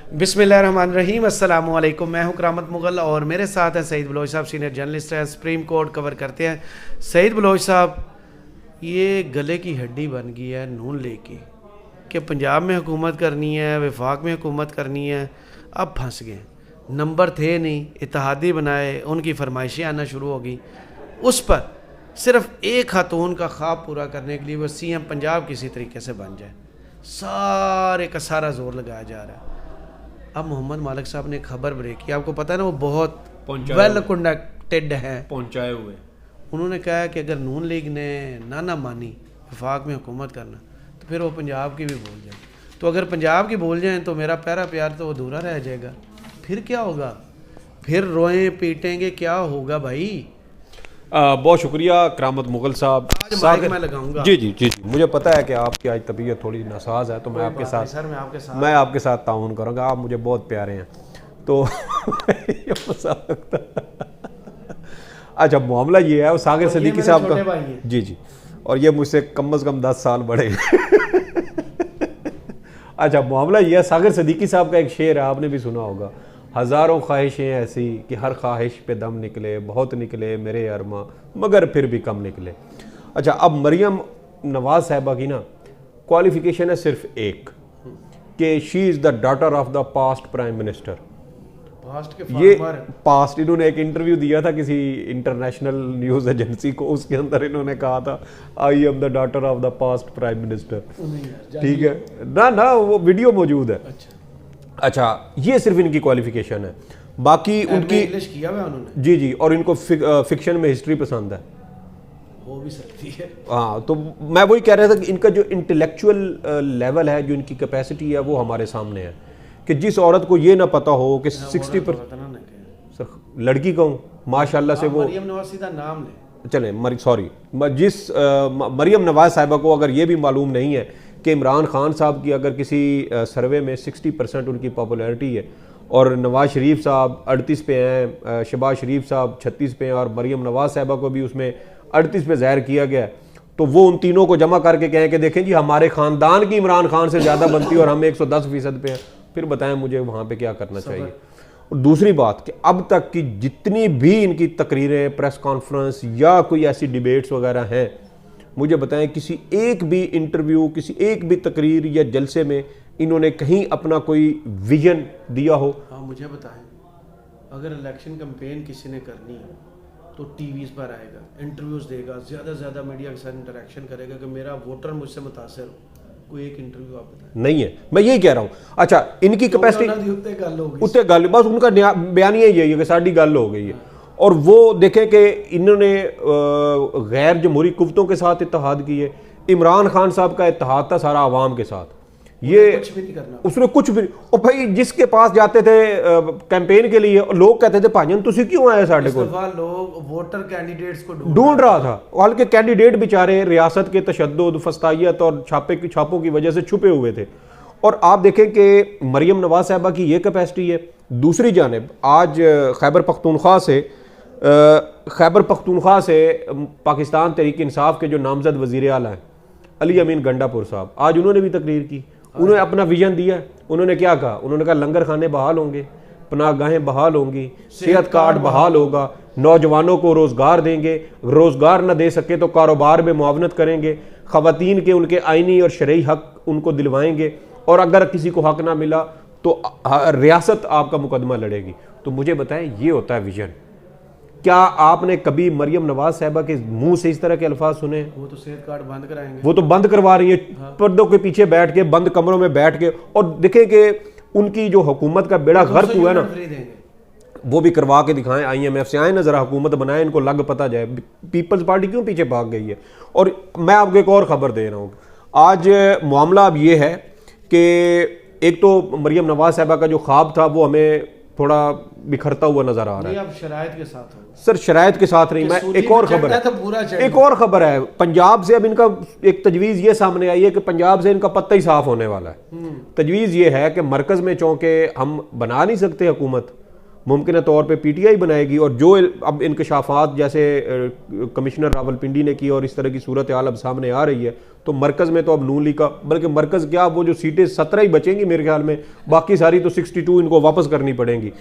बिस्मिल्लाहिर्रहमानिर्रहीम, अस्सलामु अलैकुम। मैं हूं करामत मुगल और मेरे साथ हैं सईद बलोच साहब, सीनियर जर्नलिस्ट हैं, सुप्रीम कोर्ट कवर करते हैं। सईद बलोच साहब, ये गले की हड्डी बन गई है नून लीग की कि पंजाब में हुकूमत करनी है, वफाक में हुकूमत करनी है। अब फंस गए, नंबर थे नहीं, इत्तेहादी बनाए, उनकी फरमाइशें आना शुरू हो गई। उस पर सिर्फ एक खातून का ख्वाब पूरा करने के लिए वो सीएम पंजाब किसी तरीके से बन जाए, सारे का सारा जोर लगाया जा रहा है। अब मोहम्मद मालिक साहब ने खबर ब्रेक की, आपको पता है ना, वो बहुत वेल कंडक्टेड हैं, पहुँचाए हुए। उन्होंने कहा कि अगर नून लीग ने ना मानी वफाक में हुकूमत करना तो फिर वो पंजाब की भी भूल जाए। तो अगर पंजाब की भूल जाएँ तो मेरा प्यारा प्यार तो अधूरा रह जाएगा। फिर क्या होगा? फिर रोएं पीटेंगे, क्या होगा भाई? बहुत शुक्रिया करामत मुगल साहब। आज मैं लगाऊंगा। जी, मुझे पता है कि आपकी आज तबीयत थोड़ी नासाज है, तो मैं आपके साथ ताउन करूंगा। आप मुझे बहुत प्यारे हैं, तो अच्छा, मामला ये है, वो सागर सदीकी साहब का। जी, और ये मुझसे कम से कम 10 साल बड़े अच्छा, मामला ये है, सागर सदीकी साहब का एक शेर है, आपने भी सुना होगा, हज़ारों ख्वाहिशें ऐसी कि हर ख्वाहिश पे दम निकले, बहुत निकले मेरे अरमा मगर फिर भी कम निकले। अच्छा, अब मरियम नवाज साहिबा की ना क्वालिफिकेशन है सिर्फ एक, कि she is the daughter of the past prime minister. ये पास्ट, इन्होंने एक इंटरव्यू दिया था किसी इंटरनेशनल न्यूज़ एजेंसी को, उसके अंदर इन्होंने कहा था I am the daughter of the past prime minister. ठीक है ना, वो वीडियो मौजूद है। अच्छा, ये सिर्फ इनकी क्वालिफिकेशन है, बाकी उनकी इंग्लिश किया हुआ उन्होंने। जी, और इनको फिक्शन में हिस्ट्री पसंद है, हो भी सकती है। हाँ, तो मैं वही कह रहा था कि इनका जो इंटेलेक्चुअल लेवल है, जो इनकी कैपेसिटी है, वो हमारे सामने है। कि जिस औरत को ये ना पता हो कि 60% लड़की कहूँ माशाल्लाह से, वो मरियम नवाज सीधा नाम ले चले मरियम नवाज साहिबा को अगर ये भी मालूम नहीं है कि इमरान खान साहब की अगर किसी सर्वे में 60% उनकी पॉपुलैरिटी है और नवाज शरीफ साहब 38 पे हैं, शहबाज शरीफ साहब 36 पे हैं और मरियम नवाज साहिबा को भी उसमें 38 पे ज़ाहिर किया गया है, तो वो उन तीनों को जमा करके कहें कि देखें जी, हमारे ख़ानदान की इमरान खान से ज़्यादा बनती है और हम 110% पे हैं, फिर बताएं मुझे वहाँ पे क्या करना चाहिए। और दूसरी बात कि अब तक की जितनी भी इनकी तकरीरें, प्रेस कॉन्फ्रेंस या कोई ऐसी डिबेट्स वगैरह हैं, मुझे बताएं किसी एक भी इंटरव्यू, किसी एक भी तकरीर या जलसे में इन्होंने कहीं अपना कोई विजन दिया हो? हाँ, मुझे बताएं, अगर इलेक्शन कैंपेन किसी ने करनी है तो टीवीज़ पर आएगा, इंटरव्यूज़ देगा, ज़्यादा से ज़्यादा मीडिया के साथ इंटरेक्शन करेगा कि मेरा वोटर मुझसे मुतासर हो। कोई एक इंटरव्यू आप बताएं। नहीं है, मैं यही कह रहा हूँ। अच्छा, इनकी कैपेसिटी उत्ते गल, बस उनका बयानिया यही है कि साड़ी गल हो गई है। और वो देखें कि इन्होंने गैर जमहूरी कुव्वतों के साथ इत्तेहाद किए, इमरान खान साहब का इत्तेहाद था सारा आवाम के साथ, ये कुछ भी नहीं करना, उसने कुछ भी। और भाई जिसके पास जाते थे कैंपेन के लिए, लोग कहते थे भाईजान तुसी क्यों आए साढ़े को, लोग वोटर कैंडिडेट्स को ढूंढ रहा था, हालांकि कैंडिडेट बेचारे रियासत के तशद्दुद, फस्तायत और छापों की वजह से छुपे हुए थे। और आप देखें कि मरियम नवाज साहिबा की ये कैपेसिटी है। दूसरी जानिब आज खैबर पख्तूनख्वा से पाकिस्तान तहरीक इंसाफ के जो नामजद वज़ीर आला हैं अली अमीन गंडापुर साहब, आज उन्होंने भी तकरीर की, उन्होंने अपना विजन दिया। उन्होंने क्या कहा? उन्होंने कहा लंगर खाने बहाल होंगे, पनाहगाहें बहाल होंगी, सेहत कार्ड बहाल होगा, नौजवानों को रोज़गार देंगे, रोज़गार न दे सके तो कारोबार में मुआवनत करेंगे, ख़वातीन के उनके आइनी और शरई हक उनको दिलवाएंगे, और अगर किसी को हक ना मिला तो रियासत आपका मुकदमा लड़ेगी। तो मुझे बताएं, ये होता है विजन। क्या आपने कभी मरियम नवाज साहिबा के मुंह से इस तरह के अल्फाज सुने? वो तो सेहत कार्ड बंद कराएंगे, वो तो बंद करवा रही है, हाँ। पर्दों के पीछे बैठ के, बंद कमरों में बैठ के, और देखें कि उनकी जो हुकूमत का बेड़ा गर्क हुआ है ना, वो भी करवा के दिखाएं। IMF से आए ना, जरा हुकूमत बनाए, इनको लग पता जाए पीपल्स पार्टी क्यों पीछे भाग गई है। और मैं आपको एक और खबर दे रहा हूँ। आज मामला अब ये है कि एक तो मरियम नवाज साहिबा का जो ख्वाब था वो हमें थोड़ा बिखरता हुआ नजर आ रहा है। अब शरायत के साथ हो सर, शरायत के साथ नहीं। मैं एक और खबर है, एक और खबर है पंजाब से। अब इनका एक तजवीज़ ये सामने आई है कि पंजाब से इनका पत्ता ही साफ होने वाला है। तजवीज़ ये है कि मरकज़ में चूँकि हम बना नहीं सकते हुकूमत, मुमकिन तौर पे PTI बनाएगी, और जो अब इंकशाफात जैसे कमिश्नर रावलपिंडी ने की और इस तरह की सूरत हाल अब सामने आ रही है, तो मरकज़ में तो अब नून लीग का, बल्कि मरकज़ क्या, वो जो सीटें 17 ही बचेंगी मेरे ख्याल में, बाकी सारी तो 62 इनको वापस करनी पड़ेंगी।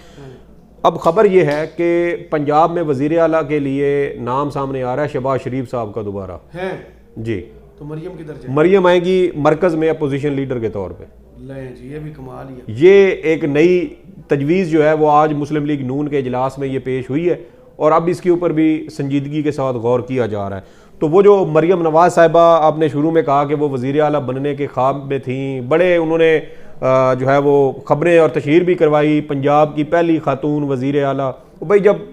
अब खबर यह है कि पंजाब में वज़ीर आला के लिए नाम सामने आ रहा है शहबाज शरीफ साहब का दोबारा है जी। तो मरियम किधर जाए? मरियम आएंगी मरकज़ में अपोजिशन लीडर के तौर पे। लें जी, ये भी कमाल ही है। ये एक नई तजवीज़ जो है वो आज मुस्लिम लीग नून के इजलास में ये पेश हुई है और अब इसके ऊपर भी संजीदगी के साथ गौर किया जा रहा है। तो वो जो मरियम नवाज साहिबा, आपने शुरू में कहा कि वो वज़ीर आला बनने के ख्वाब में थी, बड़े उन्होंने जो है वो खबरें और तशहीर भी करवाई, पंजाब की पहली खातून वज़ीर आला। भाई जब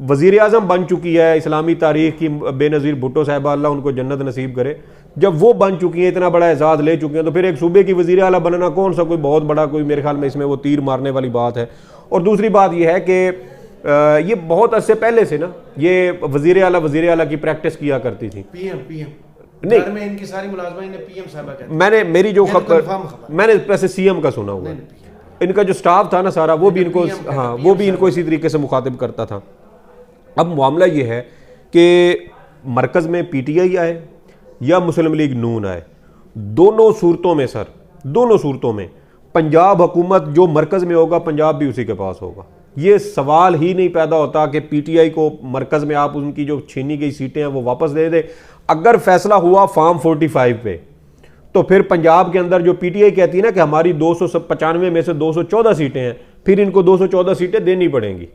वज़ीर आज़म बन चुकी है इस्लामी तारीख की बेनज़ीर भुट्टो साहिबा, अल्लाह उनको जन्नत नसीब करे, जब वो बन चुकी हैं, इतना बड़ा एजाज़ ले चुकी हैं, तो फिर एक सूबे की वज़ीर आला बनना कौन सा कोई बहुत बड़ा, कोई मेरे ख्याल में इसमें वो तीर मारने वाली बात है। और दूसरी बात यह है कि ये बहुत अरसे पहले से ना ये वज़ीर आला की प्रैक्टिस किया करती थी। पीएम नहीं, में इनकी सारी मुलाजमा इन्हें पीएम साहबा कहते हैं। मैंने मेरी जो खबर खबर मैंने वैसे सीएम का सुना हुआ है, इनका जो स्टाफ था ना सारा, वो भी इनको, हाँ वो भी इनको इसी तरीके से मुखातिब करता था। अब मामला ये है कि मरकज़ में पीटीआई आए या मुस्लिम लीग नून आए, दोनों सूरतों में सर, दोनों सूरतों में पंजाब हुकूमत जो मरकज़ में होगा, पंजाब भी उसी के पास होगा। ये सवाल ही नहीं पैदा होता कि पीटीआई को मरकज़ में आप उनकी जो छीनी गई सीटें हैं वो वापस दे दे। अगर फैसला हुआ फार्म 45 पे, तो फिर पंजाब के अंदर जो पीटीआई कहती है ना कि हमारी 295 में से 214 सीटें हैं, फिर इनको 214 सीटें देनी पड़ेंगी।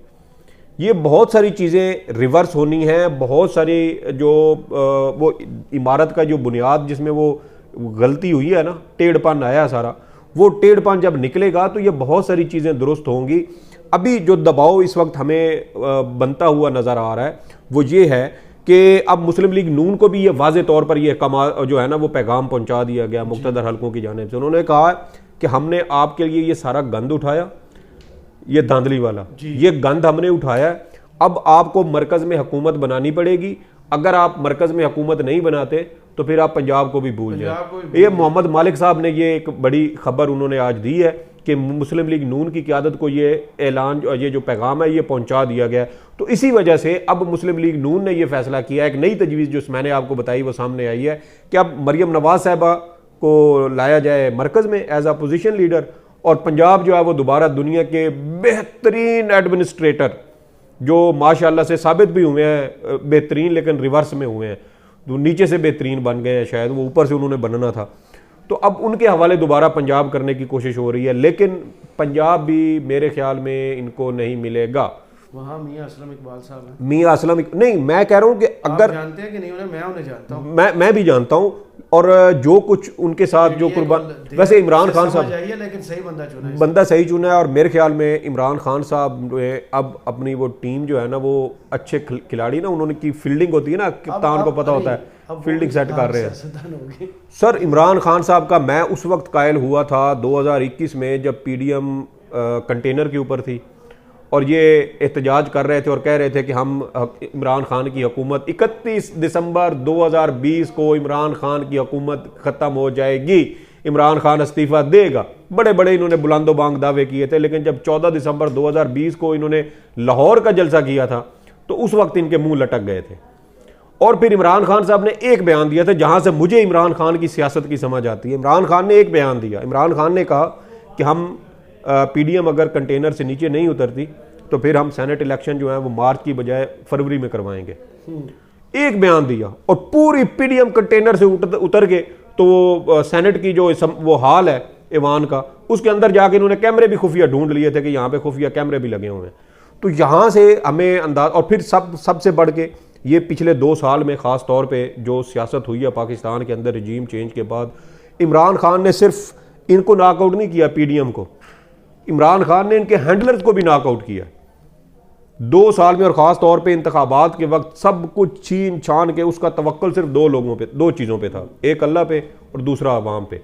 ये बहुत सारी चीज़ें रिवर्स होनी हैं, बहुत सारी जो वो इमारत का जो बुनियाद जिसमें वो गलती हुई है ना, टेढ़पन आया सारा, वो टेढ़पन जब निकलेगा तो ये बहुत सारी चीज़ें दुरुस्त होंगी। अभी जो दबाव इस वक्त हमें बनता हुआ नज़र आ रहा है वो ये है कि अब मुस्लिम लीग नून को भी ये वाज़े तौर पर ये कमाल जो है ना वो पैगाम पहुंचा दिया गया मुक़्तदर हलकों की जानिब से। उन्होंने कहा कि हमने आपके लिए ये सारा गंद उठाया, ये धांधली वाला ये गंद हमने उठाया, अब आपको मरकज़ में हुकूमत बनानी पड़ेगी। अगर आप मरकज़ में हुकूमत नहीं बनाते तो फिर आप पंजाब को भी भूल जाए। ये मोहम्मद मालिक साहब ने ये एक बड़ी खबर उन्होंने आज दी है कि मुस्लिम लीग नून की क़यादत को ये ऐलान, ये जो पैगाम है ये पहुंचा दिया गया। तो इसी वजह से अब मुस्लिम लीग नून ने ये फैसला किया, एक नई तजवीज़ जो मैंने आपको बताई वो सामने आई है कि अब मरियम नवाज साहिबा को लाया जाए मरकज़ में एज अपोजिशन लीडर, और पंजाब जो है वो दोबारा दुनिया के बेहतरीन एडमिनिस्ट्रेटर जो माशाल्लाह से साबित भी हुए हैं बेहतरीन, लेकिन रिवर्स में हुए हैं, तो नीचे से बेहतरीन बन गए हैं, शायद वो ऊपर से उन्होंने बनना था। तो अब उनके हवाले दोबारा पंजाब करने की कोशिश हो रही है, लेकिन पंजाब भी मेरे ख्याल में इनको नहीं मिलेगा। वहाँ मियां असलम इकबाल साहब हैं। मियां असलम नहीं, मैं कह रहा हूँ कि अगर जानते हैं कि नहीं उन्हें, मैं उन्हें जानता हूँ, मैं भी जानता हूँ, और जो कुछ उनके साथ जो कुर्बान, वैसे इमरान खान साहब लेकिन सही बंदा सही चुना है, और मेरे ख्याल में इमरान खान साहब ने अब अपनी वो टीम जो है ना वो अच्छे खिलाड़ी ना, उन्होंने की फील्डिंग होती है ना, कप्तान को पता होता है फील्डिंग सेट कर रहे हैं। सर इमरान खान साहब का मैं उस वक्त कायल हुआ था 2021 में जब पीडीएम कंटेनर के ऊपर थी और ये एहतजाज कर रहे थे और कह रहे थे कि हम इमरान खान की हुकूमत 31 दिसंबर 2020 को इमरान खान की हुकूमत ख़त्म हो जाएगी, इमरान खान इस्तीफ़ा देगा। बड़े बड़े इन्होंने बुलंदो बांग दावे किए थे, लेकिन जब 14 दिसंबर 2020 को इन्होंने लाहौर का जलसा किया था तो उस वक्त इनके मुंह लटक गए थे। और फिर इमरान खान साहब ने एक बयान दिया था, जहां से मुझे इमरान खान की सियासत की समझ आती है। इमरान खान ने एक बयान दिया, इमरान खान ने कहा कि हम पीडीएम अगर कंटेनर से नीचे नहीं उतरती तो फिर हम सेनेट इलेक्शन जो है वो मार्च की बजाय फरवरी में करवाएंगे। एक बयान दिया और पूरी पीडीएम कंटेनर से उतर के तो सेनेट की जो वो हाल है ईवान का, उसके अंदर जाके इन्होंने कैमरे भी खुफिया ढूंढ लिए थे कि यहाँ पे खुफिया कैमरे भी लगे हुए हैं। तो यहाँ से हमें अंदाज, और फिर सबसे बढ़ के ये पिछले 2 साल में ख़ास तौर पे जो सियासत हुई है पाकिस्तान के अंदर रजीम चेंज के बाद, इमरान खान ने सिर्फ इनको नॉकआउट नहीं किया पीडीएम को, इमरान खान ने इनके हैंडलर्स को भी नॉकआउट किया 2 साल में। और ख़ास तौर पे इंतखाबात के वक्त सब कुछ छीन छान के उसका तवक्कुल सिर्फ 2 लोगों पे, 2 चीज़ों पे था, एक अल्लाह पे और दूसरा अवाम पे।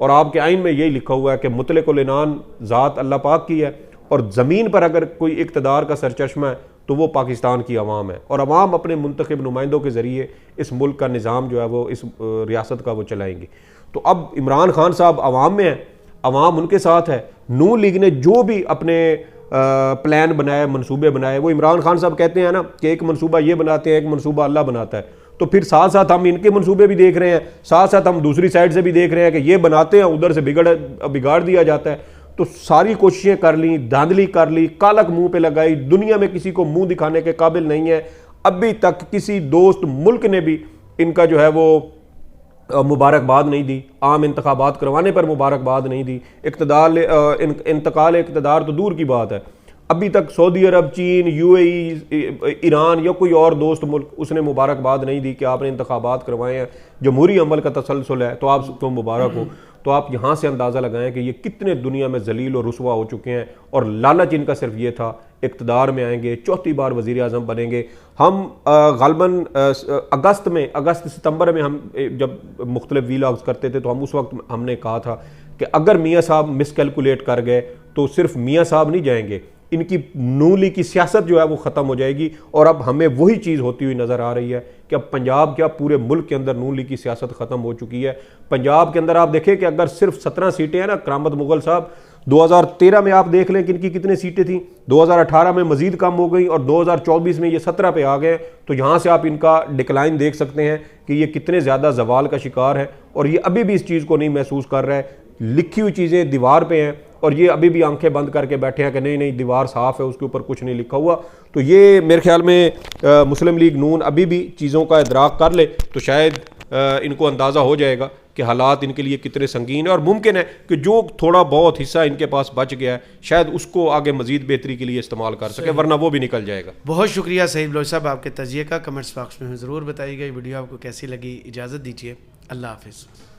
और आपके आइन में यही लिखा हुआ है कि मुतलकुल इनान ज़ात अल्लाह पाक की है, और ज़मीन पर अगर कोई इक़्तिदार का सरचश्मा है तो वो पाकिस्तान की अवाम है, और अवाम अपने मुंतखब नुमाइंदों के ज़रिए इस मुल्क का निज़ाम जो है वो इस रियासत का वो चलाएंगी। तो अब इमरान खान साहब अवाम में है, अवाम उनके साथ है। नून लीग ने जो भी अपने प्लान बनाए, मनसूबे बनाए, वो इमरान खान साहब कहते हैं ना कि एक मनसूबा ये बनाते हैं, एक मनसूबा अल्लाह बनाता है। तो फिर साथ साथ हम इनके मंसूबे भी देख रहे हैं, साथ साथ हम दूसरी साइड से भी देख रहे हैं कि ये बनाते हैं, उधर से बिगाड़ दिया जाता है। तो सारी कोशिशें कर ली, धांधली कर ली, कालक मुंह पे लगाई, दुनिया में किसी को मुंह दिखाने के काबिल नहीं है। अभी तक किसी दोस्त मुल्क ने भी इनका जो है वो मुबारकबाद नहीं दी, आम इंतखाबात करवाने पर मुबारकबाद नहीं दी। इंतकाल इक़्तिदार तो दूर की बात है, अभी तक सऊदी अरब, चीन, यूएई, ईरान या कोई और दोस्त मुल्क उसने मुबारकबाद नहीं दी कि आपने इंतखाबात करवाए हैं, जमहूरी अमल का तसलसल है, तो आपको मुबारक हो। तो आप यहाँ से अंदाज़ा लगाएं कि ये कितने दुनिया में जलील और रुसवा हो चुके हैं, और लालच इनका सिर्फ ये था इक़्तिदार में आएंगे, चौथी बार वज़ीर आज़म बनेंगे। हम ग़ालिबन अगस्त सितंबर में हम जब मुख्तलिफ वीलॉग्स करते थे तो हम उस वक्त हमने कहा था कि अगर मियाँ साहब मिसकैलकुलेट कर गए तो सिर्फ मियाँ साहब नहीं जाएंगे, इनकी नून लीग की सियासत जो है वो ख़त्म हो जाएगी। और अब हमें वही चीज़ होती हुई नज़र आ रही है कि अब पंजाब क्या पूरे मुल्क के अंदर नून लीग की सियासत ख़त्म हो चुकी है। पंजाब के अंदर आप देखें कि अगर सिर्फ 17 सीटें हैं ना, करामत मुगल साहब 2013 में आप देख लें कि इनकी कितनी सीटें थी, 2018 में मजीद कम हो गई और 2024 में ये 17 पे आ गए। तो यहाँ से आप इनका डिक्लाइन देख सकते हैं कि ये कितने ज़्यादा जवाल का शिकार है, और ये अभी भी इस चीज़ को नहीं महसूस कर रहा है। लिखी हुई चीज़ें दीवार पे हैं और ये अभी भी आंखें बंद करके बैठे हैं कि नहीं नहीं दीवार साफ़ है, उसके ऊपर कुछ नहीं लिखा हुआ। तो ये मेरे ख्याल में मुस्लिम लीग नून अभी भी चीज़ों का इदराक कर ले तो शायद इनको अंदाज़ा हो जाएगा कि हालात इनके लिए कितने संगीन है, और मुमकिन है कि जो थोड़ा बहुत हिस्सा इनके पास बच गया है शायद उसको आगे मज़ीद बेहतरी के लिए इस्तेमाल कर सके, वरना वो भी निकल जाएगा। बहुत शुक्रिया सईद बलोच साहब आपके तजिए का। कमेंट्स बॉक्स में ज़रूर बताइएगा वीडियो आपको कैसी लगी। इजाज़त दीजिए, अल्लाह हाफिज़।